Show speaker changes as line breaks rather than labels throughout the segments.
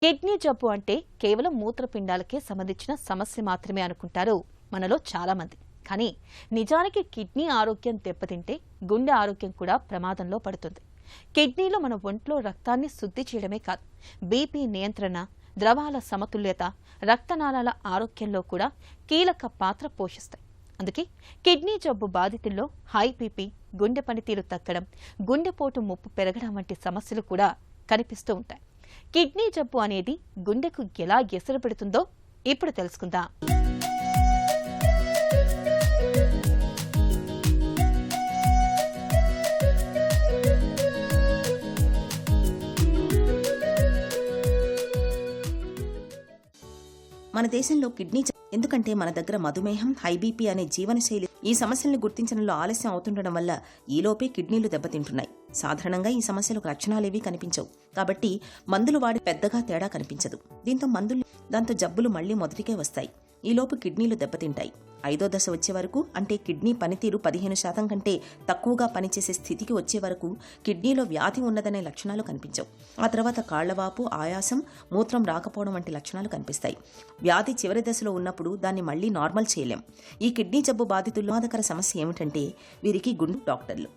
Kidney జబ్బు అంటే కేవలం మూత్రపిండాలకే సంబంధించిన సమస్య మాత్రమే అనుకుంటారు మనలో చాలా మంది. కానీ నిజానికి కిడ్నీ ఆరోగ్యం దెబ్బతింటే గుండె ఆరోగ్యం కూడా ప్రమాదంలో పడుతుంది. కిడ్నీలో మన ఒంట్లో రక్తాన్ని శుద్ధి చేయడమే కాదు, బీపీ నియంత్రణ, ద్రవాల సమతుల్యత, రక్తనాళాల ఆరోగ్యంలో కూడా కీలక పాత్ర పోషిస్తాయి. అందుకే కిడ్నీ జబ్బు బాధితుల్లో హై బీపీ, గుండె పనితీరు తగ్గడం, గుండెపోటు ముప్పు పెరగడం వంటి సమస్యలు కూడా కనిపిస్తూ ఉంటాయి. కిడ్నీ జబ్బు అనేది గుండెకు ఎలా ఎసరు పెడుతుందో ఇప్పుడు తెలుసుకుందాం.
మన దేశంలో కిడ్నీ ఎందుకంటే మన దగ్గర మధుమేహం, హై బీపీ అనే జీవనశైలి ఈ సమస్యల్ని గుర్తించడంలో ఆలస్యం అవుతుండడం వల్ల ఈలోపే కిడ్నీలు దెబ్బతింటున్నాయి. సాధారణంగా ఈ సమస్యలకు లక్షణాలేవీ కనిపించవు, కాబట్టి మందులు వాడి పెద్దగా తేడా కనిపించదు. దాంతో జబ్బులు మళ్లీ మొదటికే వస్తాయి. ఈలోపు కిడ్నీలు దెబ్బతింటాయి. 5వ దశ వచ్చే వరకు, అంటే కిడ్నీ పనితీరు 15% కంటే తక్కువగా పనిచేసే స్థితికి వచ్చే వరకు కిడ్నీలో వ్యాధి ఉన్నదనే లక్షణాలు కనిపించవు. ఆ తర్వాత కాళ్లవాపు, ఆయాసం, మూత్రం రాకపోవడం వంటి లక్షణాలు కనిపిస్తాయి. వ్యాధి చివరి దశలో ఉన్నప్పుడు దాన్ని మళ్లీ నార్మల్ చేయలేం. ఈ కిడ్నీ జబ్బు బాధితుల్లో ప్రమాదకర సమస్య ఏమిటంటే వీరికి గుండె డాక్టర్లు.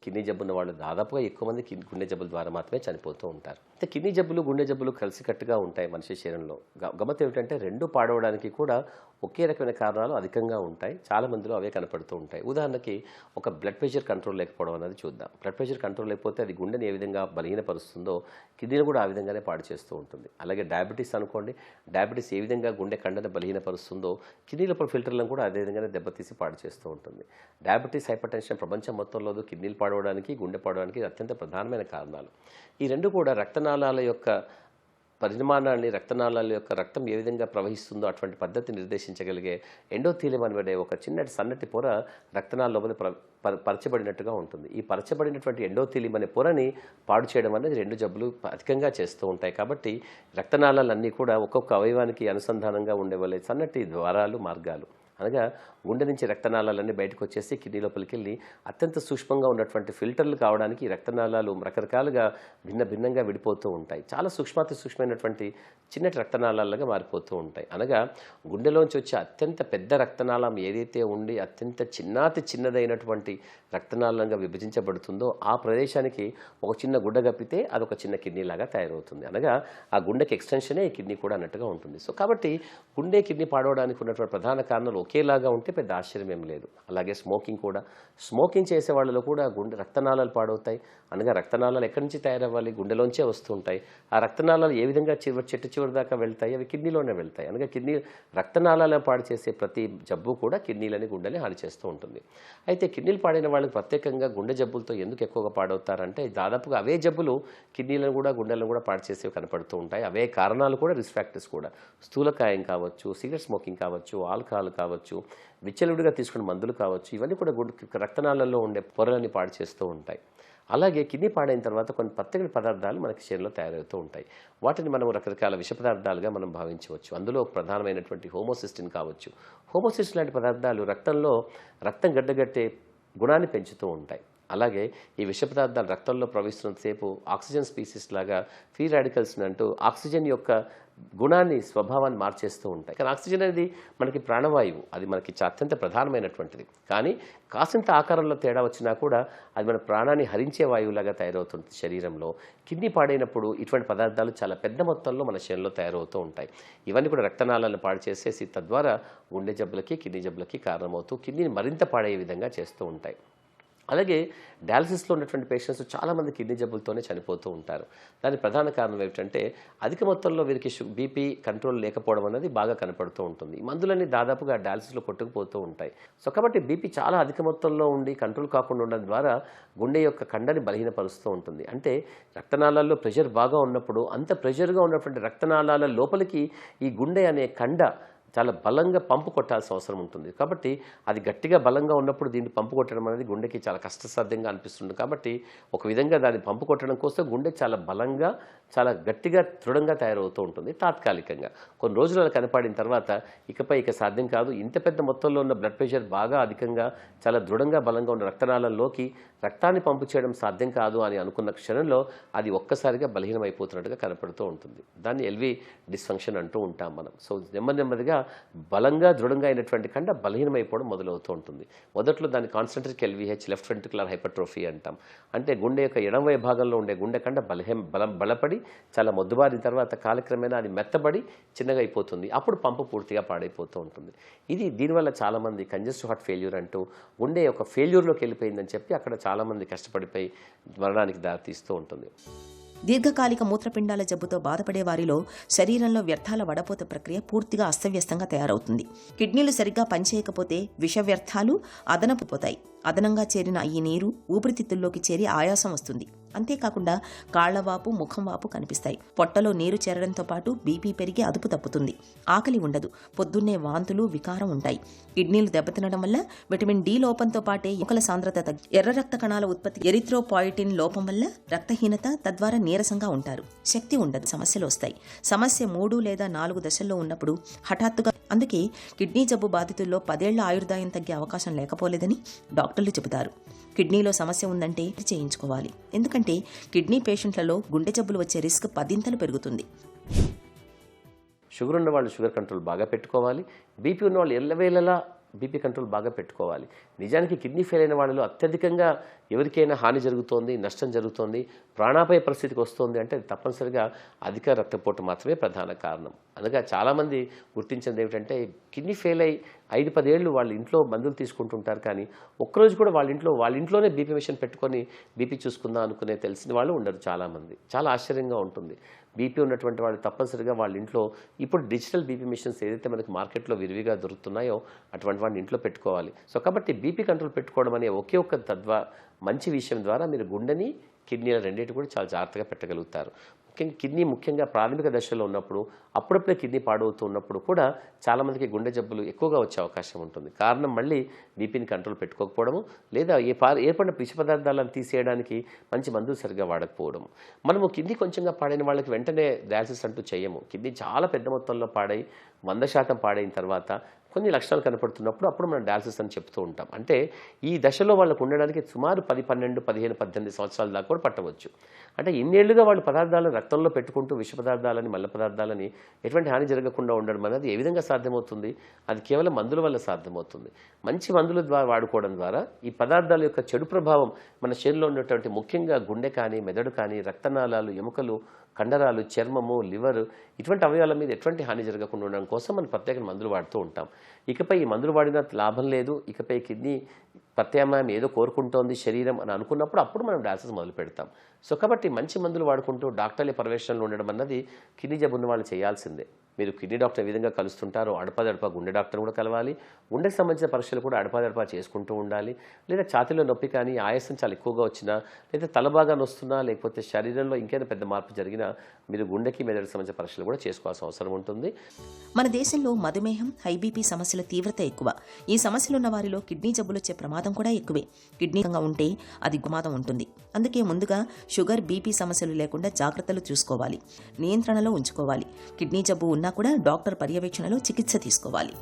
కిడ్నీ జబ్బు ఉన్న వాళ్ళు దాదాపుగా ఎక్కువ మంది గుండె జబ్బుల ద్వారా మాత్రమే చనిపోతూ ఉంటారు. అయితే కిడ్నీ జబ్బులు, గుండె జబ్బులు కలిసికట్టుగా ఉంటాయి మనిషి శరీరంలో. గమ్మత్ ఏమిటంటే రెండు పాడవడానికి కూడా ఒకే రకమైన కారణాలు అధికంగా ఉంటాయి. చాలా మందిలో అవే కనపడుతూ ఉంటాయి. ఉదాహరణకి ఒక బ్లడ్ ప్రెషర్ కంట్రోల్ లేకపోవడం అనేది చూద్దాం. బ్లడ్ ప్రెషర్ కంట్రోల్ లేకపోతే అది గుండెని ఏ విధంగా బలహీనపరుస్తుందో కిడ్నీని కూడా ఆ విధంగానే పాడు చేస్తూ ఉంటుంది. అలాగే డయాబెటీస్ అనుకోండి, డయాబెటీస్ ఏ విధంగా గుండె కండను బలహీనపరుస్తుందో కిడ్నీ లోపల ఫిల్టర్లను కూడా అదే విధంగానే దెబ్బతీసి పాడు చేస్తూ ఉంటుంది. డయాబెటీస్, హైపర్ టెన్షన్ ప్రపంచం మొత్తంలో కిడ్నీలు పాడవడానికి, గుండె పాడడానికి అత్యంత ప్రధానమైన కారణాలు. ఈ రెండు కూడా రక్తనాళాల యొక్క పరిమాణాన్ని, రక్తనాళాల యొక్క రక్తం ఏ విధంగా ప్రవహిస్తుందో అటువంటి పద్ధతిని నిర్దేశించగలిగే ఎండోథీలియం అనబడే ఒక చిన్నటి సన్నటి పొర రక్తనాళ లోపల పరచబడినట్టుగా ఉంటుంది. ఈ పరచబడినటువంటి ఎండోథీలియం అనే పొరని పాడు చేయడం అనేది రెండు జబ్బులు అధికంగా చేస్తూ ఉంటాయి. కాబట్టి రక్తనాళాలన్నీ కూడా ఒక్కొక్క అవయవానికి అనుసంధానంగా ఉండేవాళ్ళే సన్నటి ద్వారాలు, మార్గాలు. అనగా గుండె నుంచి రక్తనాళాలన్నీ బయటకు వచ్చేసి కిడ్నీ లోపలికి వెళ్ళి అత్యంత సూక్ష్మంగా ఉన్నటువంటి ఫిల్టర్లు కావడానికి రక్తనాళాలు రకరకాలుగా భిన్నంగా విడిపోతూ ఉంటాయి. చాలా సూక్ష్మమైనటువంటి చిన్నటి రక్తనాళాలుగా మారిపోతూ ఉంటాయి. అనగా గుండెలోంచి వచ్చే అత్యంత పెద్ద రక్తనాళం ఏదైతే ఉండి అత్యంత చిన్నదైనటువంటి రక్తనాళంగా విభజించబడుతుందో ఆ ప్రదేశానికి ఒక చిన్న గుడ్డ గప్పితే అదొక చిన్న కిడ్నీ లాగా తయారవుతుంది. అనగా ఆ గుండెకి ఎక్స్టెన్షనే ఈ కిడ్నీ కూడా అన్నట్టుగా ఉంటుంది. సో కాబట్టి గుండె, కిడ్నీ పాడవడానికి ఉన్నటువంటి ప్రధాన కారణాలు ఒకేలాగా ఉంటే పెద్ద ఆశ్చర్యం ఏం లేదు. అలాగే స్మోకింగ్ చేసే వాళ్ళలో కూడా గుండె రక్తనాళాలు పాడవుతాయి. అనగా రక్తనాళాలు ఎక్కడి నుంచి తయారవ్వాలి? గుండెలోంచే వస్తూ ఉంటాయి. ఆ రక్తనాళాలు ఏ విధంగా చెట్టు చివరి దాకా వెళ్తాయి? అవి కిడ్నీలోనే వెళ్తాయి. అనగా కిడ్నీ రక్తనాళాలను పాడు చేసే ప్రతి జబ్బు కూడా కిడ్నీలని, గుండెని హాని చేస్తూ ఉంటుంది. అయితే కిడ్నీలు పాడైన వాళ్ళకి ప్రత్యేకంగా గుండె జబ్బులతో ఎందుకు ఎక్కువగా పాడవుతారంటే దాదాపుగా అవే జబ్బులు కిడ్నీలను కూడా, గుండెలను కూడా పాడు చేసేవి కనపడుతూ ఉంటాయి. అవే కారణాలు కూడా, రిస్క్ ఫ్యాక్టర్స్ కూడా. స్థూలకాయం కావచ్చు, సిగరెట్ స్మోకింగ్ కావచ్చు, ఆల్కహాల్ కావచ్చు, విచ్చలవిడిగా తీసుకున్న మందులు కావచ్చు, ఇవన్నీ కూడా రక్తనాళాల్లో ఉండే పొరలని పాడు చేస్తూ ఉంటాయి. అలాగే కిడ్నీ పాడైన తర్వాత కొన్ని ప్రత్యేక పదార్థాలు మనకి శరీరంలో తయారవుతూ ఉంటాయి. వాటిని మనం రకరకాల విష పదార్థాలుగా మనం భావించవచ్చు. అందులో ప్రధానమైనటువంటి హోమోసిస్టిన్ కావచ్చు. హోమోసిస్టిన్ లాంటి పదార్థాలు రక్తంలో రక్తం గడ్డగట్టే గుణాన్ని పెంచుతూ ఉంటాయి. అలాగే ఈ విష పదార్థాలు రక్తంలో ప్రవహిస్తున్నంతసేపు ఆక్సిజన్ స్పీసీస్ లాగా ఫ్రీ రాడికల్స్ని అంటూ ఆక్సిజన్ యొక్క గుణాన్ని, స్వభావాన్ని మార్చేస్తూ ఉంటాయి. కానీ ఆక్సిజన్ అనేది మనకి ప్రాణవాయువు, అది మనకి అత్యంత ప్రధానమైనటువంటిది. కానీ కాసింత ఆకారంలో తేడా వచ్చినా కూడా అది మన ప్రాణాన్ని హరించే వాయువులాగా తయారవుతుంది శరీరంలో. కిడ్నీ పాడైనప్పుడు ఇటువంటి పదార్థాలు చాలా పెద్ద మొత్తంలో మన శరీరంలో తయారవుతూ ఉంటాయి. ఇవన్నీ కూడా రక్తనాళాలను పాడు చేసేసి తద్వారా గుండె జబ్బులకి, కిడ్నీ జబ్బులకి కారణమవుతూ కిడ్నీని మరింత పాడయ్యే విధంగా చేస్తూ ఉంటాయి. అలాగే డయాలసిస్లో ఉన్నటువంటి పేషెంట్స్ చాలామంది కిడ్నీ జబ్బులతోనే చనిపోతూ ఉంటారు. దానికి ప్రధాన కారణం ఏమిటంటే అధిక మొత్తంలో వీరికి బీపీ కంట్రోల్ లేకపోవడం అనేది బాగా కనపడుతూ ఉంటుంది. ఈ మందులన్నీ దాదాపుగా డయాలసిస్లో కొట్టుకుపోతూ ఉంటాయి. సో కాబట్టి బీపీ చాలా అధిక మొత్తంలో ఉండి కంట్రోల్ కాకుండా ఉండడం ద్వారా గుండె యొక్క కండని బలహీనపరుస్తూ ఉంటుంది. అంటే రక్తనాళాల్లో ప్రెషర్ బాగా ఉన్నప్పుడు అంత ప్రెషర్గా ఉన్నటువంటి రక్తనాళాల లోపలికి ఈ గుండె అనే కండ చాలా బలంగా పంపు కొట్టాల్సిన అవసరం ఉంటుంది. కాబట్టి అది గట్టిగా బలంగా ఉన్నప్పుడు దీన్ని పంపు కొట్టడం అనేది గుండెకి చాలా కష్టసాధ్యంగా అనిపిస్తుంది. కాబట్టి ఒక విధంగా దాన్ని పంపు కొట్టడం కోసం గుండె చాలా బలంగా, చాలా గట్టిగా దృఢంగా తయారవుతూ ఉంటుంది తాత్కాలికంగా. కొన్ని రోజులు అలా కనపడిన తర్వాత ఇక సాధ్యం కాదు, ఇంత పెద్ద మొత్తంలో ఉన్న బ్లడ్ ప్రెషర్ బాగా అధికంగా చాలా దృఢంగా బలంగా ఉన్న రక్తనాళంలోకి రక్తాన్ని పంపు చేయడం సాధ్యం కాదు అని అనుకున్న క్షణంలో అది ఒక్కసారిగా బలహీనమైపోతున్నట్టుగా కనపడుతూ ఉంటుంది. దాన్ని ఎల్వి డిస్ఫంక్షన్ అంటూ ఉంటాం మనం. సో నెమ్మదిగా బలంగా దృఢంగా అయినటువంటి కండ బలహీనమైపోవడం మొదలవుతూ ఉంటుంది. మొదట్లో దాన్ని కాన్సెంట్రిక్ ఎల్విహెచ్, లెఫ్ట్ వెంట్రికులర్ హైపర్ట్రోఫీ అంటాం. అంటే గుండె యొక్క ఎడమ భాగంలో ఉండే గుండె కండ బలపడి చాలా మొద్దుబారిన తర్వాత కాలక్రమేణా అది మెత్తబడి చిన్నగా అయిపోతుంది. అప్పుడు పంపు పూర్తిగా పాడైపోతూ ఉంటుంది. దీనివల్ల చాలామంది కంజెస్టివ్ హార్ట్ ఫెయిల్యూర్ అంటూ గుండె యొక్క ఫెయిల్యూర్లోకి వెళ్ళిపోయిందని చెప్పి అక్కడ చాలామంది కష్టపడిపోయి మరణానికి దారితీస్తూ ఉంటుంది.
దీర్ఘకాలిక మూత్రపిండాల జబ్బుతో బాధపడే వారిలో శరీరంలో వ్యర్థాల వడపోత ప్రక్రియ పూర్తిగా అస్తవ్యస్తంగా తయారవుతుంది. కిడ్నీలు సరిగ్గా పనిచేయకపోతే విష వ్యర్థాలు అదనపు పోతాయి. అదనంగా చేరిన ఈ నీరు ఊపిరితిత్తుల్లోకి చేరి ఆయాసం వస్తుంది. అంతేకాకుండా కాళ్లవాపు, ముఖం వాపు కనిపిస్తాయి. పొట్టలో నీరు చేరడంతో పాటు బీపీ పెరిగి అదుపు తప్పుతుంది. ఆకలి ఉండదు. పొద్దున్నే వాంతులు, వికారం ఉంటాయి. కిడ్నీలు దెబ్బతినడం వల్ల విటమిన్ డి లోపంతో పాటే ఎముకల సాంద్రత తగ్గి ఎర్ర రక్త కణాల ఉత్పత్తి ఎరిథ్రోపాయిటిన్ లోపం వల్ల రక్తహీనత, తద్వారా నీరసంగా ఉంటారు. శక్తి ఉండదు. సమస్యలు వస్తాయి. సమస్య 3 లేదా 4 దశల్లో ఉన్నప్పుడు హఠాత్తుగా. అందుకే కిడ్నీ జబ్బు బాధితుల్లో 10 ఏళ్ల ఆయుర్దాయం తగ్గే అవకాశం లేకపోలేదని డాక్టర్లు చెబుతారు. కిడ్నీలో సమస్య ఉందంటే చేయించుకోవాలి. ఎందుకంటే కిడ్నీ పేషెంట్లలో గుండె జబ్బులు వచ్చే రిస్క్ 10 ఇంతలు పెరుగుతుంది.
షుగర్ ఉన్న వాళ్ళు షుగర్ కంట్రోల్ బాగా పెట్టుకోవాలి. బీపీ ఉన్న వాళ్ళు ఎల్లవేళలా బీపీ కంట్రోల్ బాగా పెట్టుకోవాలి. నిజానికి కిడ్నీ ఫెయిల్ అయిన వాళ్ళలో అత్యధికంగా ఎవరికైనా హాని జరుగుతోంది, నష్టం జరుగుతోంది, ప్రాణాపాయ పరిస్థితికి వస్తుంది అంటే అది తప్పనిసరిగా అధిక రక్తపోటు మాత్రమే ప్రధాన కారణం. అనగా చాలామంది గుర్తించింది ఏమిటంటే కిడ్నీ ఫెయిల్ అయ్యి 5-10 ఏళ్ళు వాళ్ళ ఇంట్లో మందులు తీసుకుంటుంటారు, కానీ ఒక్కరోజు కూడా వాళ్ళ ఇంట్లోనే బీపీ మిషన్ పెట్టుకొని బీపీ చూసుకుందాం అనుకునే తెలిసిన వాళ్ళు ఉండరు చాలామంది. చాలా ఆశ్చర్యంగా ఉంటుంది. బీపీ ఉన్నటువంటి వాళ్ళు తప్పనిసరిగా వాళ్ళ ఇంట్లో ఇప్పుడు డిజిటల్ బీపీ మిషన్స్ ఏదైతే మనకి మార్కెట్లో విరివిగా దొరుకుతున్నాయో అటువంటి వాడిని ఇంట్లో పెట్టుకోవాలి. సో కాబట్టి బీపీ కంట్రోల్ పెట్టుకోవడం అనే ఒకే ఒక్క మంచి విషయం ద్వారా మీరు గుండెని, కిడ్నీల రెండింటి కూడా చాలా జాగ్రత్తగా పెట్టగలుగుతారు. ముఖ్యంగా ప్రాథమిక దశలో ఉన్నప్పుడు, అప్పుడప్పుడే కిడ్నీ పాడవుతూ ఉన్నప్పుడు కూడా చాలామందికి గుండె జబ్బులు ఎక్కువగా వచ్చే అవకాశం ఉంటుంది. కారణం మళ్ళీ బీపీని కంట్రోల్ పెట్టుకోకపోవడము, లేదా ఏర్పడిన పిచ్చి పదార్థాలను తీసేయడానికి మంచి మందులు సరిగ్గా వాడకపోవడం. మనము కిడ్నీ కొంచెంగా పాడైన వాళ్ళకి వెంటనే డయాలసిస్ అంటూ చేయము. కిడ్నీ చాలా పెద్ద మొత్తంలో పాడై 100% పాడైన తర్వాత కొన్ని లక్షణాలు కనపడుతున్నప్పుడు అప్పుడు మనం డయాలసిస్ అని చెప్తూ ఉంటాం. అంటే ఈ దశలో వాళ్ళకు ఉండడానికి సుమారు 10, 12, 15, 18 సంవత్సరాల దాకా కూడా పట్టవచ్చు. అంటే ఇన్నేళ్లుగా వాళ్ళు పదార్థాలను రక్తంలో పెట్టుకుంటూ విష పదార్థాలని, మల్ల పదార్థాలని ఎటువంటి హాని జరగకుండా ఉండడం అనేది ఏ విధంగా సాధ్యమవుతుంది? అది కేవలం మందుల వల్ల సాధ్యమవుతుంది. మంచి మందుల ద్వారా వాడుకోవడం ద్వారా ఈ పదార్థాల యొక్క చెడు ప్రభావం మన శరీరంలో ఉన్నటువంటి ముఖ్యంగా గుండె కానీ, మెదడు కానీ, రక్తనాళాలు, ఎముకలు, కండరాలు, చర్మము, లివర్ ఇటువంటి అవయవాల మీద ఎటువంటి హాని జరగకుండా ఉండడం కోసం మనం ప్రత్యేక మందులు వాడుతూ ఉంటాం. ఇకపై ఈ మందులు వాడినా లాభం లేదు, ఇకపై కిడ్నీ ప్రత్యామ్నాయం ఏదో కోరుకుంటోంది శరీరం అని అనుకున్నప్పుడు అప్పుడు మనం డయాలసిస్ మొదలు పెడతాం. సో కాబట్టి మంచి మందులు వాడుకుంటూ డాక్టర్ల పర్యవేక్షణలో ఉండడం అన్నది కిడ్నీ జబ్బు ఉన్న వాళ్ళు చేయాల్సిందే. మీరు కిడ్నీ డాక్టర్ ఏ విధంగా కలుస్తుంటారో అడపాదడపా గుండె డాక్టర్ కూడా కలవాలి. గుండెకి సంబంధించిన పరీక్షలు కూడా అడపాదడపా చేసుకుంటూ ఉండాలి. లేదా ఛాతీలో నొప్పి కానీ, ఆయాసం చాలా ఎక్కువగా వచ్చినా, లేదా తల బాగా నొస్తున్నా, లేకపోతే శరీరంలో ఇంకేదైనా పెద్ద మార్పు జరిగినా మీరు గుండెకి, మెదడుకి సంబంధించిన పరీక్షలు కూడా చేసుకోవాల్సిన అవసరం ఉంటుంది.
మన దేశంలో మధుమేహం, హై బీపీ సమస్యల తీవ్రత ఎక్కువ. ఈ సమస్యలున్న వారిలో కిడ్నీ జబ్బులు వచ్చే ప్రమాదం కూడా ఎక్కువే. కిడ్నీగా ఉంటే అది ప్రమాదం ఉంటుంది. అందుకే ముందుగా షుగర్, బీపీ సమస్యలు లేకుండా జాగ్రత్తలు చూసుకోవాలి, నియంత్రణలో ఉంచుకోవాలి. కిడ్నీ జబ్బు ఉన్నా కూడా డాక్టర్ పర్యవేక్షణలో చికిత్స తీసుకోవాలి.